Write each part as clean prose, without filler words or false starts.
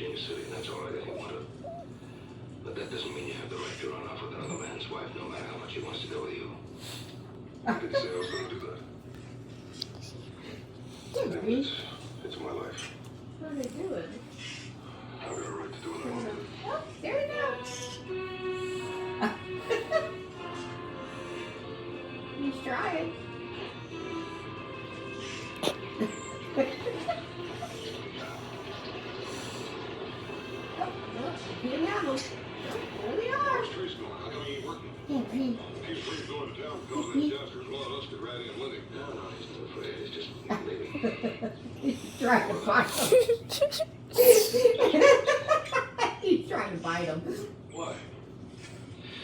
Virginia City, and that's all right if you want to. But that doesn't mean you have the right to run off with another man's wife, no matter how much he wants to go with you. I didn't say I was going to do that. It's my life. What are they doing? I've got a right to do what I want to do. Oh, there we go. He's trying. He didn't have them. There they are. Where's Trace going? How come he ain't working? Yeah, Pete. He's afraid of going to town because of that Jasper as well as us could ride in with him. No, he's not afraid. He's just maybe. He's trying to find them. He's trying to bite them. Why?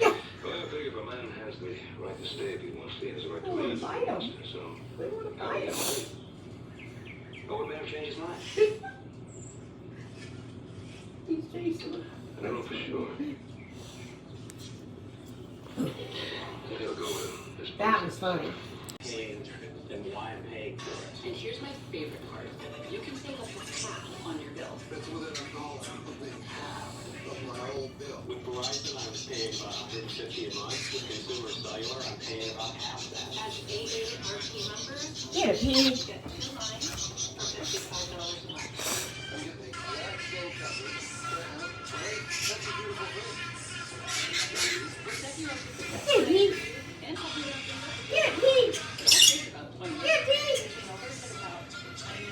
Well, I think if a man has the right to stay if he wants to, he has the right to leave. Bite him. So, We want to bite him. oh, it may have changed his mind. He's chasing them. I don't know for sure. He'll go with him. That was funny. And why I'm paying for it. And here's my favorite part. You can save up to half on your bill. That's within $1 half of my old bill. With Verizon, I was paying about $150 a month. With Consumer Cellular, I'm paying about half that. As AARP members, Get it, Pete. get 2 lines for $55 a month. I'm getting the exact same coverage. Right? That's a beautiful thing. Protect your own Get it, Pete. and help you out. Get it, Pete. Think about 20 Get it, Pete.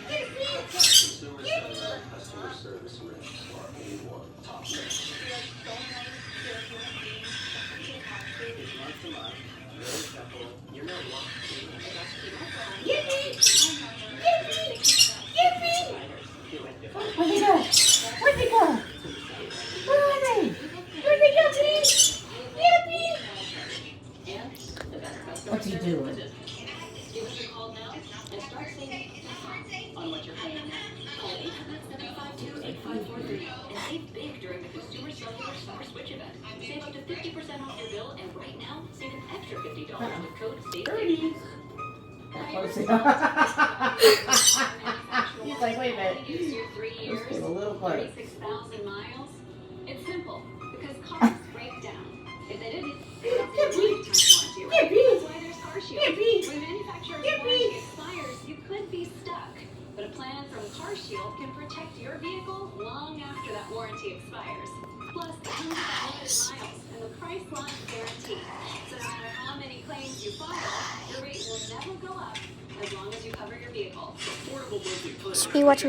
Get it, Pete. Consumer Cellular customer service rich are A1 top notch. It's month to month, very simple. You're not locked in. Get it, Pete. Get it, Pete. Get it, Pete. Where'd they go? Where'd they go? Where are they? Where'd they go, Pete? Get it, Pete. What's he doing? Give us a call now and start saving on what you're paying now. Call 800-752-8543 and save big during the Consumer Cellular Summer Switch event. Save up to 50% off your bill, and right now, save an extra $50 with code STAY50. He's like, wait a minute. Use your 3 Let's years, get a little close. 36,000 miles. It's simple because cars break down. If they didn't, they would have to Get lifetime warranty. Get That's Pete. why there's Car Shield. Get Pete. When manufacturer's Get warranty Pete. expires, you could be stuck. But a plan from Car Shield can protect your vehicle long after that warranty expires. Plus, it comes with unlimited miles and the Priceline guarantee. So no matter how many claims you file, your rate will never go up as long as you cover your vehicle. Affordable monthly plan. Be watching.